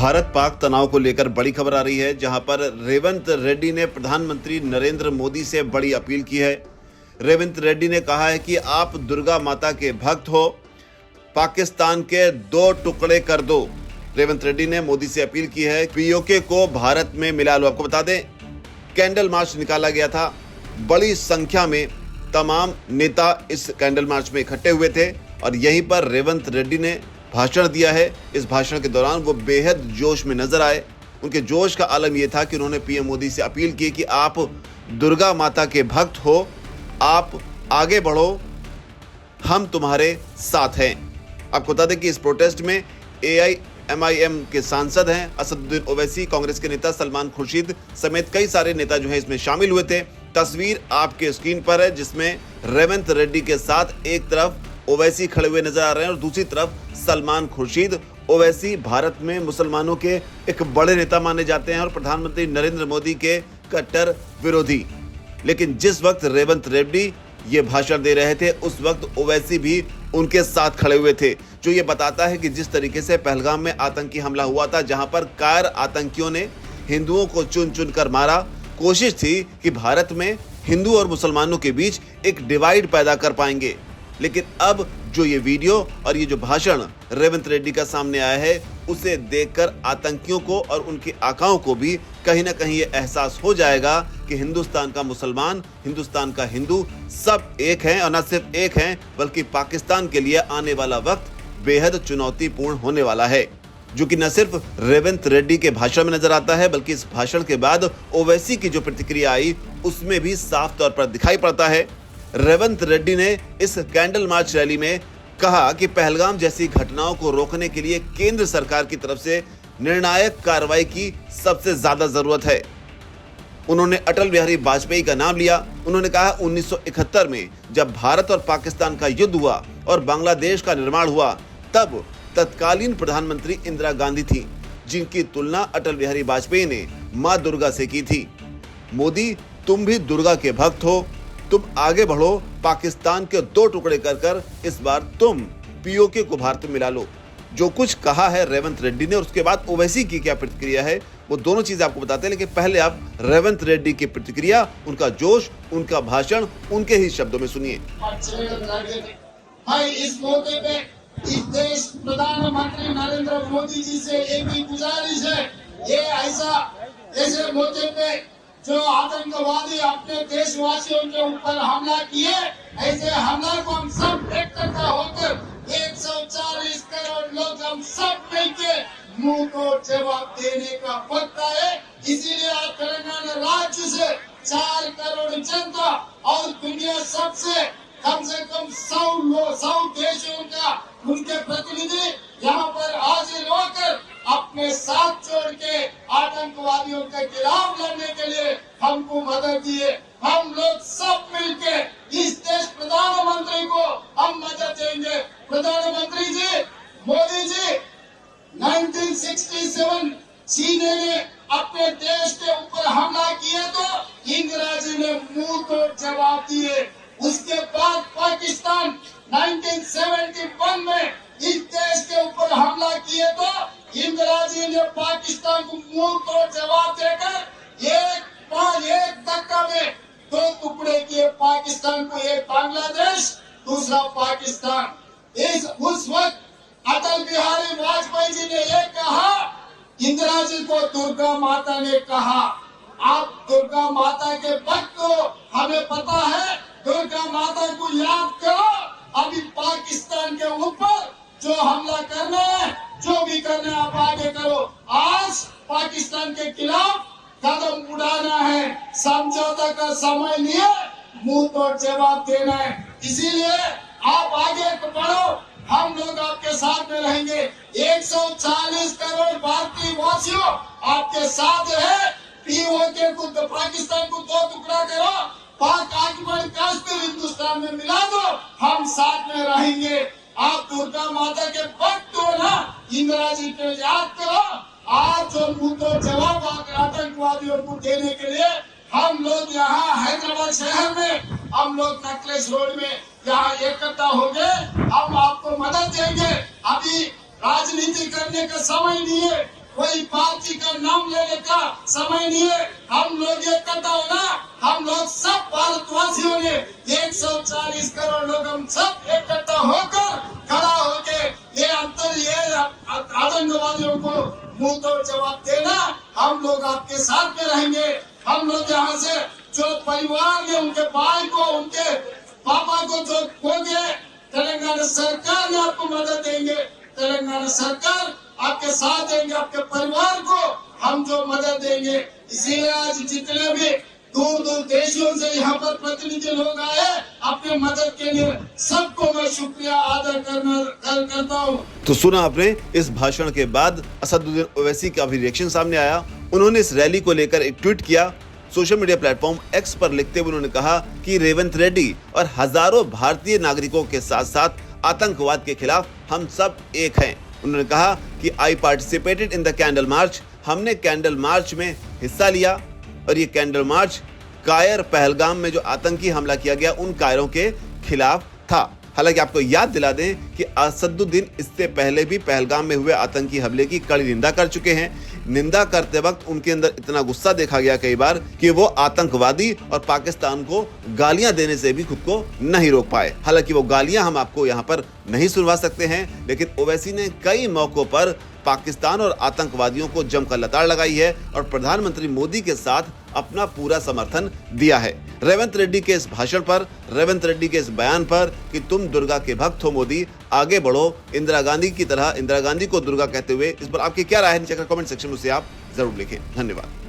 भारत पाक तनाव को लेकर बड़ी खबर आ रही है, जहां पर रेवंत रेड्डी ने प्रधानमंत्री नरेंद्र मोदी से बड़ी अपील की है। रेवंत रेड्डी ने कहा है कि आप दुर्गा माता के भक्त हो, पाकिस्तान के 2 टुकड़े कर दो। रेवंत रेड्डी ने मोदी से अपील की है पीओके को भारत में मिला लो। आपको बता दें, कैंडल मार्च निकाला गया था। बड़ी संख्या में तमाम नेता इस कैंडल मार्च में इकट्ठे हुए थे और यहीं पर रेवंत रेड्डी ने भाषण दिया है। इस भाषण के दौरान वो बेहद जोश में नजर आए। उनके जोश का आलम यह था कि उन्होंने पीएम मोदी से अपील की कि आप दुर्गा माता के भक्त हो, आप आगे बढ़ो, हम तुम्हारे साथ हैं। आपको बता दें कि इस प्रोटेस्ट में AIMIM के सांसद हैं असदुद्दीन ओवैसी, कांग्रेस के नेता सलमान खुर्शीद समेत कई सारे नेता जो हैं इसमें शामिल हुए थे। तस्वीर आपके स्क्रीन पर है जिसमें रेवंत रेड्डी के साथ एक तरफ ओवैसी खड़े हुए नजर आ रहे हैं और दूसरी तरफ सलमान खुर्शीद। ओवैसी भारत में मुसलमानों के एक बड़े नेता माने जाते हैं और प्रधानमंत्री नरेंद्र मोदी के कट्टर विरोधी। लेकिन जिस वक्त रेवंत रेड्डी ये भाषण दे रहे थे उस वक्त ओवैसी भी उनके साथ खड़े हुए थे, जो ये बताता है कि जिस तरीके से पहलगाम में आतंकी हमला हुआ था, जहां पर कायर आतंकियों ने हिंदुओं को चुन चुन कर मारा, कोशिश थी कि भारत में हिंदू और मुसलमानों के बीच एक डिवाइड पैदा कर पाएंगे। लेकिन अब जो ये वीडियो और ये जो भाषण रेवंत रेड्डी का सामने आया है, उसे देखकर आतंकियों को और उनके आकाओं को भी कहीं ना कहीं ये एहसास हो जाएगा कि हिंदुस्तान का मुसलमान, हिंदुस्तान का हिंदू सब एक हैं और न सिर्फ एक हैं बल्कि पाकिस्तान के लिए आने वाला वक्त बेहद चुनौतीपूर्ण होने वाला है, जो कि न सिर्फ रेवंत रेड्डी के भाषण में नजर आता है बल्कि इस भाषण के बाद ओवैसी की जो प्रतिक्रिया आई उसमें भी साफ तौर पर दिखाई पड़ता है। रेवंत रेड्डी ने इस कैंडल मार्च रैली में कहा कि पहलगाम जैसी घटनाओं को रोकने के लिए केंद्र सरकार की तरफ से निर्णायक कार्रवाई की सबसे ज्यादा जरूरत है। उन्होंने अटल बिहारी वाजपेयी का नाम लिया। उन्होंने कहा 1971 में जब भारत और पाकिस्तान का युद्ध हुआ और बांग्लादेश का निर्माण हुआ, तब तत्कालीन प्रधानमंत्री इंदिरा गांधी थी, जिनकी तुलना अटल बिहारी वाजपेयी ने मां दुर्गा से की थी। मोदी, तुम भी दुर्गा के भक्त हो, तुम आगे बढ़ो, पाकिस्तान के 2 टुकड़े कर कर इस बार तुम पीओके को भारत में मिला लो। जो कुछ कहा है रेवंत रेड्डी ने और उसके बाद ओवैसी की क्या प्रतिक्रिया है, वो दोनों चीजें आपको बताते हैं। लेकिन पहले आप रेवंत रेड्डी की प्रतिक्रिया, उनका जोश, उनका भाषण उनके ही शब्दों में सुनिए। इस मौके पे इस देश प्रधानमंत्री नरेंद्र मोदी जी से एक ही गुजारिश है, ये ऐसे मौके पे जो आतंकवादी अपने देशवासियों के ऊपर हमला किए, ऐसे हमला को हम सब एकत्र होकर 140 करोड़ लोग हम सब मिलके मुंह को जवाब देने का वक्त है। इसीलिए आज तेलंगाना राज्य से 4 करोड़ जनता और दुनिया सबसे कम से कम 100 देशों का उनके प्रतिनिधि यहाँ पर हाजिर होकर अपने साथ जोड़ के आतंकवादियों के खिलाफ लड़ने के लिए हमको मदद दिए। हम लोग सब मिलके इस देश प्रधानमंत्री को हम मदद देंगे। प्रधानमंत्री जी, मोदी जी, 1967 चीन ने अपने देश के ऊपर हमला किया तो इंदिरा जी ने मुंह तोड़ जवाब दिए। उसके बाद पाकिस्तान 1971 में इस देश के ऊपर हमला किए तो इंदिरा जी ने पाकिस्तान को मुंह तोड़ जवाब देकर एक धक्का में 2 टुकड़े किए पाकिस्तान को, एक बांग्लादेश, दूसरा पाकिस्तान। उस वक्त अटल बिहारी वाजपेयी जी ने ये कहा, इंदिरा जी को दुर्गा माता ने कहा, आप दुर्गा माता के भक्त हो, हमें पता है, दुर्गा माता को याद करो। अभी पाकिस्तान के ऊपर जो हमला करना है, जो भी करना है आप आगे करो। आज पाकिस्तान के खिलाफ कदम उड़ाना है, समझौता का समय लिए मुंह तोड़ जवाब देना है। इसीलिए आप आगे बढ़ो, हम लोग आपके साथ में रहेंगे। 140 करोड़ भारतीय वासियों आपके साथ है। पीओके को पाकिस्तान को 2 टुकड़ा करो, पाक ऑक्युपाइड कश्मीर हिंदुस्तान में मिला दो, हम साथ में रहेंगे। आप दुर्गा माता के भक्त हो ना, इंदिरा जी को याद करो। आज जो मुंह तोड़ जवाब आतंकवादियों को देने के लिए हम लोग यहाँ हैदराबाद शहर में, हम लोग नकलेश रोड में यहाँ इकट्ठा हो गए। हम आपको मदद देंगे। अभी राजनीति करने का समय नहीं है, कोई पार्टी का नाम लेने का समय नहीं है। हम लोग इकट्ठा होना, हम लोग सब भारतवासियों ने 140 करोड़ लोग हम सब इकट्ठा होकर खड़ा होके ये आतंकवादियों को मुंह तोड़ जवाब देना। हम लोग आपके साथ में रहेंगे। हम लोग यहाँ से जो परिवार ने उनके भाई को, उनके पापा को जो खो गए, तेलंगाना सरकार ने आपको मदद देंगे। तेलंगाना सरकार आपके साथ देंगे, आपके परिवार को हम जो मदद देंगे। इसीलिए आज जितने भी दूर दूर देशों से यहाँ पर प्रतिनिधि लोग आए अपने मदद के लिए, सबको मैं शुक्रिया अदा करता हूँ। तो सुना आपने, इस भाषण के बाद असदुद्दीन ओवैसी का भी रिएक्शन सामने आया। उन्होंने इस रैली को लेकर एक ट्वीट किया। सोशल मीडिया प्लेटफॉर्म एक्स पर लिखते हुए उन्होंने कहा कि रेवंत रेड्डी और हजारों भारतीय नागरिकों के साथ साथ आतंकवाद के खिलाफ हम सब एक हैं। उन्होंने कहा कि I participated in the candle march, हमने कैंडल मार्च में हिस्सा लिया और ये कैंडल मार्च कायर पहलगाम में जो आतंकी हमला किया गया उन कायरों के खिलाफ था। हालांकि आपको याद दिला दें कि असदुद्दीन इससे पहले भी पहलगाम में हुए आतंकी हमले की कड़ी निंदा कर चुके हैं। निंदा करते वक्त उनके अंदर इतना गुस्सा देखा गया कई बार कि वो आतंकवादी और पाकिस्तान को गालियां देने से भी खुद को नहीं रोक पाए। हालांकि वो गालियां हम आपको यहाँ पर नहीं सुनवा सकते हैं, लेकिन ओवैसी ने कई मौकों पर पाकिस्तान और आतंकवादियों को जमकर लताड़ लगाई है और प्रधानमंत्री मोदी के साथ अपना पूरा समर्थन दिया है। रेवंत रेड्डी के इस भाषण पर, रेवंत रेड्डी के इस बयान पर कि तुम दुर्गा के भक्त हो मोदी, आगे बढ़ो इंदिरा गांधी की तरह, इंदिरा गांधी को दुर्गा कहते हुए, इस पर आपकी क्या राय है नीचे का कमेंट सेक्शन में उसे आप जरूर लिखें। धन्यवाद।